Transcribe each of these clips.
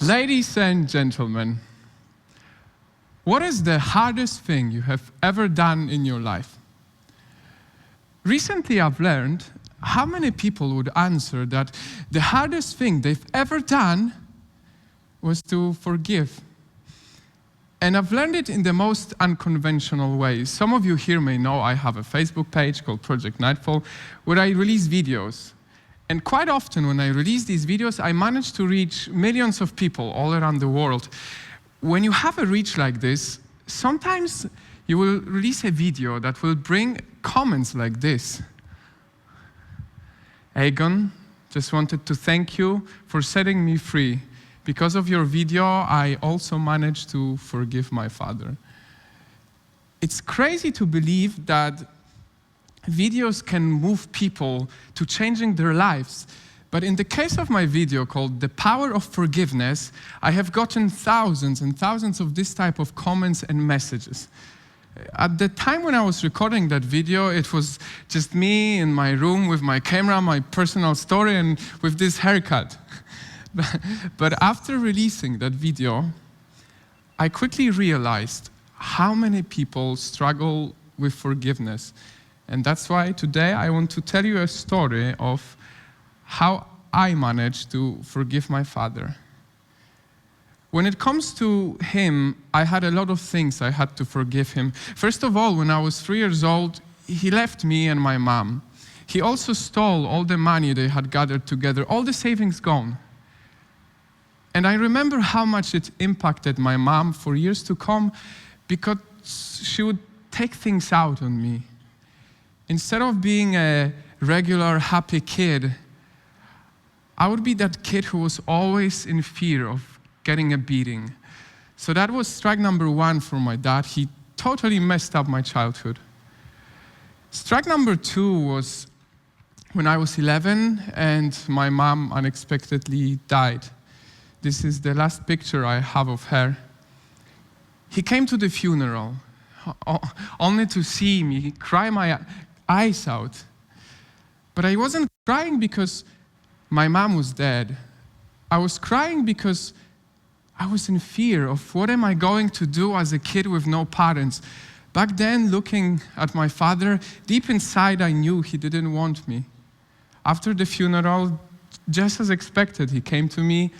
Ladies and gentlemen, what is the hardest thing you have ever done in your life? Recently, I've learned how many people would answer that the hardest thing they've ever done was to forgive. And I've learned it in the most unconventional ways. Some of you here may know I have a Facebook page called Project Nightfall where I release videos. And quite often when I release these videos, I manage to reach millions of people all around the world. When you have a reach like this, sometimes you will release a video that will bring comments like this. Agon, just wanted to thank you for setting me free. Because of your video, I also managed to forgive my father. It's crazy to believe that videos can move people to changing their lives. But in the case of my video called The Power of Forgiveness, I have gotten thousands and thousands of this type of comments and messages. At the time when I was recording that video, it was just me in my room with my camera, my personal story, and with this haircut. But after releasing that video, I quickly realized how many people struggle with forgiveness. And that's why today I want to tell you a story of how I managed to forgive my father. When it comes to him, I had a lot of things I had to forgive him. First of all, when I was 3 years old, he left me and my mom. He also stole all the money they had gathered together, all the savings gone. And I remember how much it impacted my mom for years to come because she would take things out on me. Instead of being a regular, happy kid, I would be that kid who was always in fear of getting a beating. So that was strike number one for my dad. He totally messed up my childhood. Strike number two was when I was 11 and my mom unexpectedly died. This is the last picture I have of her. He came to the funeral only to see me cry my eyes out. But I wasn't crying because my mom was dead. I was crying because I was in fear of what am I going to do as a kid with no parents. Back then, looking at my father, deep inside I knew he didn't want me. After the funeral, just as expected, he came to me,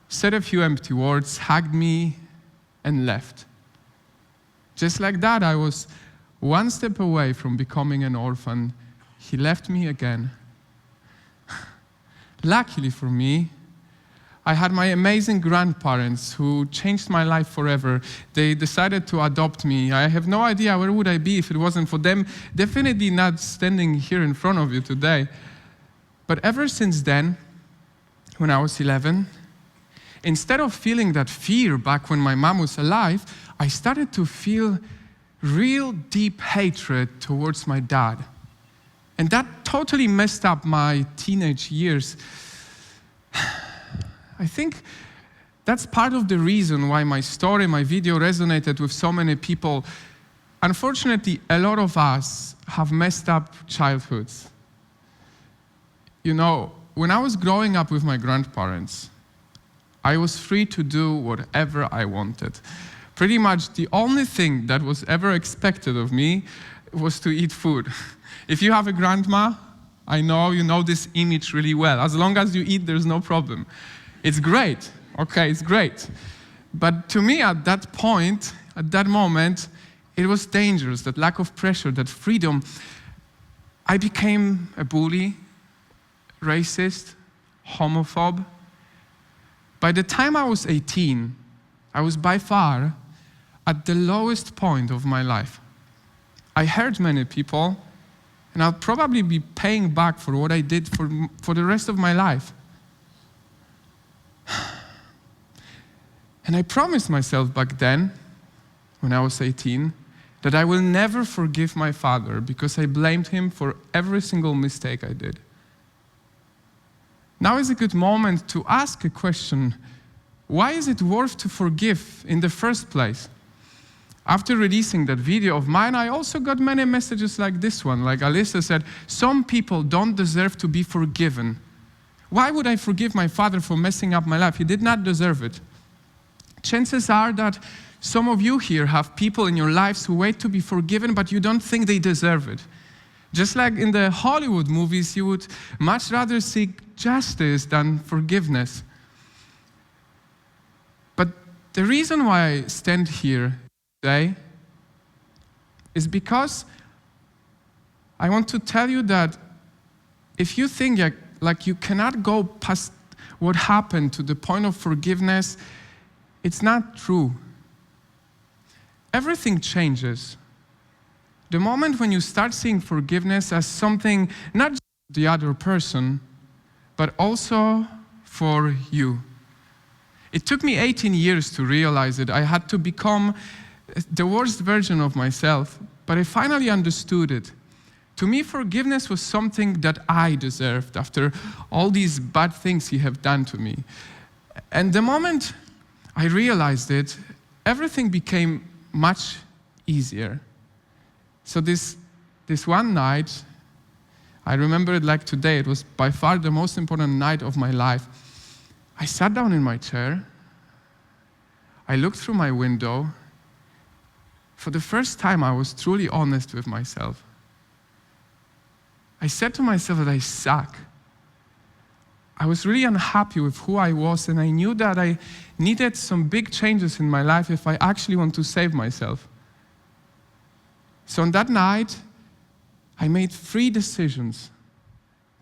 said a few empty words, hugged me, and left. Just like that, I was one step away from becoming an orphan. He left me again. Luckily for me, I had my amazing grandparents who changed my life forever. They decided to adopt me. I have no idea where would I be if it wasn't for them. Definitely not standing here in front of you today. But ever since then, when I was 11, instead of feeling that fear back when my mom was alive, I started to feel real deep hatred towards my dad. And that totally messed up my teenage years. I think that's part of the reason why my story, my video resonated with so many people. Unfortunately, a lot of us have messed up childhoods. You know, when I was growing up with my grandparents, I was free to do whatever I wanted. Pretty much the only thing that was ever expected of me was to eat food. If you have a grandma, I know you know this image really well. As long as you eat, there's no problem. It's great. Okay, it's great. But to me, at that point, at that moment, it was dangerous, that lack of pressure, that freedom. I became a bully, racist, homophobe. By the time I was 18, I was by far at the lowest point of my life. I hurt many people, and I'll probably be paying back for what I did for the rest of my life. And I promised myself back then, when I was 18, that I will never forgive my father because I blamed him for every single mistake I did. Now is a good moment to ask a question. Why is it worth to forgive in the first place? After releasing that video of mine, I also got many messages like this one. Like Alyssa said, some people don't deserve to be forgiven. Why would I forgive my father for messing up my life? He did not deserve it. Chances are that some of you here have people in your lives who wait to be forgiven, but you don't think they deserve it. Just like in the Hollywood movies, you would much rather seek justice than forgiveness. But the reason why I stand here today is because I want to tell you that if you think like you cannot go past what happened to the point of forgiveness, it's not true. Everything changes. The moment when you start seeing forgiveness as something not just for the other person, but also for you. It took me 18 years to realize it. I had to become the worst version of myself, but I finally understood it. To me, forgiveness was something that I deserved after all these bad things he had done to me. And the moment I realized it, everything became much easier. So this one night, I remember it like today, it was by far the most important night of my life. I sat down in my chair, I looked through my window. For the first time, I was truly honest with myself. I said to myself that I suck. I was really unhappy with who I was, and I knew that I needed some big changes in my life if I actually want to save myself. So on that night, I made 3 decisions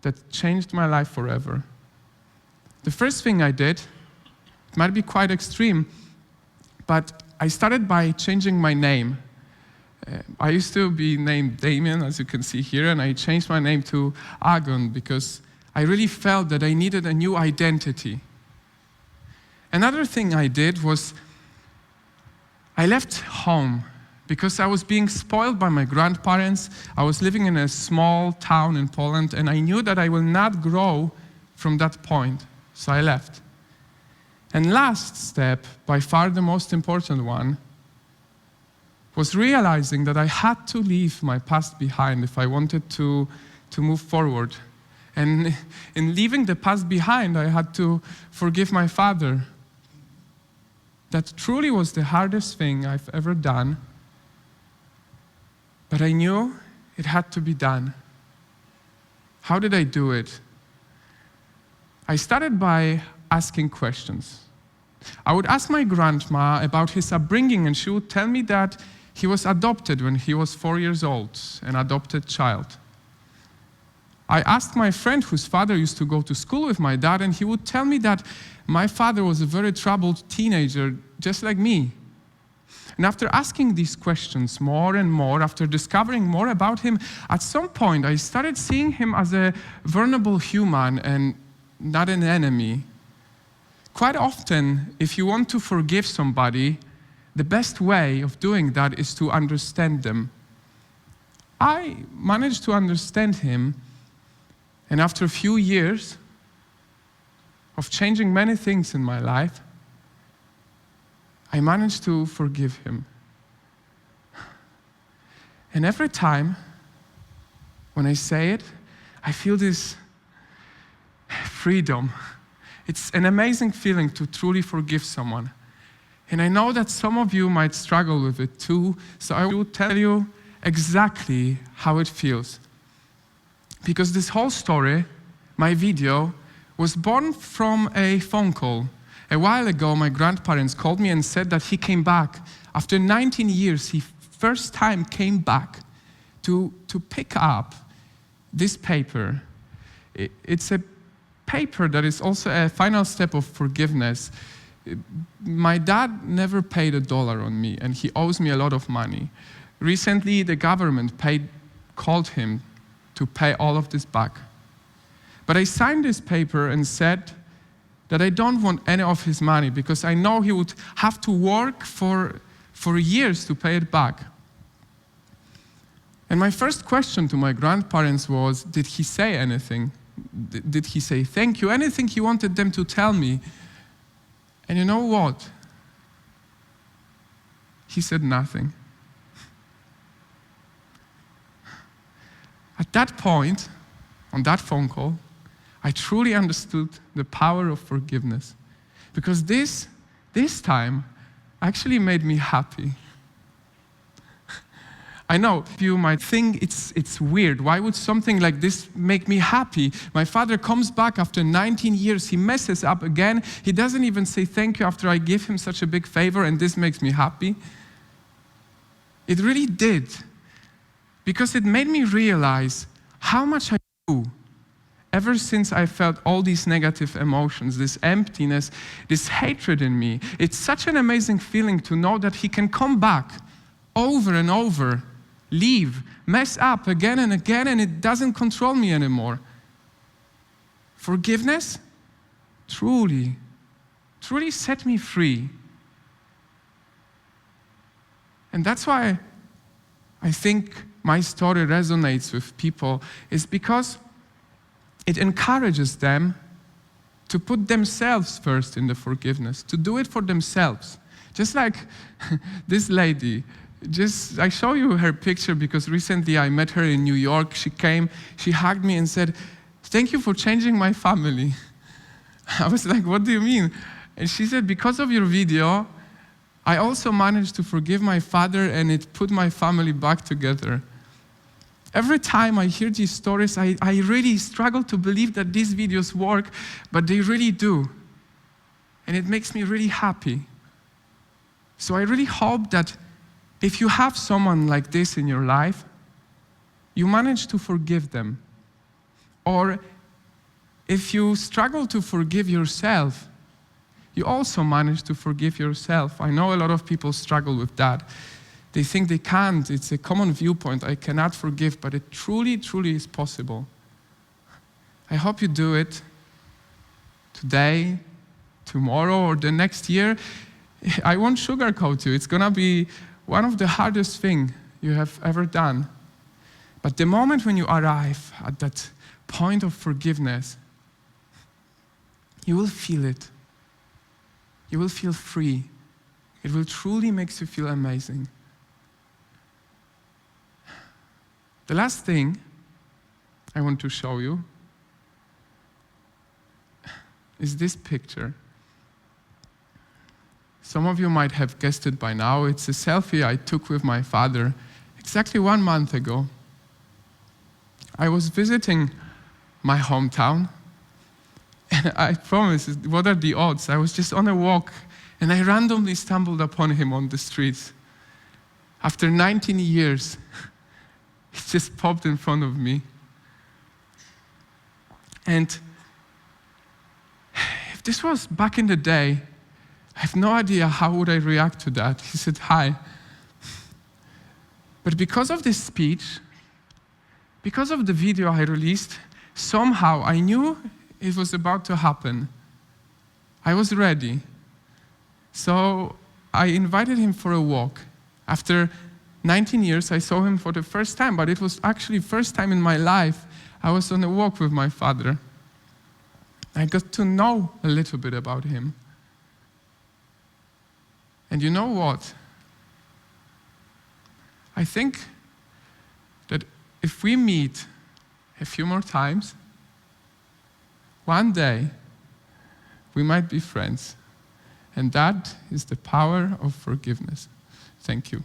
that changed my life forever. The first thing I did, it might be quite extreme, but I started by changing my name. I used to be named Damien, as you can see here, and I changed my name to Agon because I really felt that I needed a new identity. Another thing I did was I left home because I was being spoiled by my grandparents. I was living in a small town in Poland, and I knew that I will not grow from that point, so I left. And last step, by far the most important one, was realizing that I had to leave my past behind if I wanted to move forward. And in leaving the past behind, I had to forgive my father. That truly was the hardest thing I've ever done, but I knew it had to be done. How did I do it? I started by asking questions. I would ask my grandma about his upbringing, and she would tell me that he was adopted when he was 4 years old, an adopted child. I asked my friend whose father used to go to school with my dad, and he would tell me that my father was a very troubled teenager, just like me. And after asking these questions more and more, after discovering more about him, at some point I started seeing him as a vulnerable human and not an enemy. Quite often, if you want to forgive somebody, the best way of doing that is to understand them. I managed to understand him, and after a few years of changing many things in my life, I managed to forgive him. And every time when I say it, I feel this freedom. It's an amazing feeling to truly forgive someone. And I know that some of you might struggle with it too, so I will tell you exactly how it feels. Because this whole story, my video, was born from a phone call. A while ago, my grandparents called me and said that he came back. After 19 years, he first time came back to pick up this paper. It's a paper that is also a final step of forgiveness. My dad never paid $1 on me, and he owes me a lot of money. Recently, the government called him to pay all of this back. But I signed this paper and said that I don't want any of his money because I know he would have to work for years to pay it back. And my first question to my grandparents was, did he say anything? Did he say thank you? Anything he wanted them to tell me? And you know what? He said nothing. At that point, on that phone call, I truly understood the power of forgiveness. Because this time actually made me happy. I know you might think it's weird. Why would something like this make me happy? My father comes back after 19 years. He messes up again. He doesn't even say thank you after I give him such a big favor, and this makes me happy. It really did. Because it made me realize how much I do ever since I felt all these negative emotions, this emptiness, this hatred in me. It's such an amazing feeling to know that he can come back over and over, leave, mess up again and again, and it doesn't control me anymore. Forgiveness truly set me free. And that's why I think my story resonates with people, is because it encourages them to put themselves first in the forgiveness, to do it for themselves. Just like this lady. I show you her picture because recently I met her in New York. She came, she hugged me and said, "Thank you for changing my family." I was like, "What do you mean?" And she said, "Because of your video, I also managed to forgive my father and it put my family back together." Every time I hear these stories, I really struggle to believe that these videos work, but they really do. And it makes me really happy. So I really hope that if you have someone like this in your life, you manage to forgive them. Or if you struggle to forgive yourself, you also manage to forgive yourself. I know a lot of people struggle with that. They think they can't. It's a common viewpoint. I cannot forgive, but it truly, truly is possible. I hope you do it today, tomorrow, or the next year. I won't sugarcoat you. It's going to be one of the hardest things you have ever done. But the moment when you arrive at that point of forgiveness, you will feel it. You will feel free. It will truly make you feel amazing. The last thing I want to show you is this picture. Some of you might have guessed it by now. It's a selfie I took with my father exactly 1 month ago. I was visiting my hometown, and I promise, what are the odds? I was just on a walk, and I randomly stumbled upon him on the streets. After 19 years, he just popped in front of me. And if this was back in the day, I have no idea how would I react to that. He said, "Hi." But because of this speech, because of the video I released, somehow I knew it was about to happen. I was ready. So I invited him for a walk. After 19 years, I saw him for the first time, but it was actually the first time in my life I was on a walk with my father. I got to know a little bit about him. And you know what? I think that if we meet a few more times, one day we might be friends. And that is the power of forgiveness. Thank you.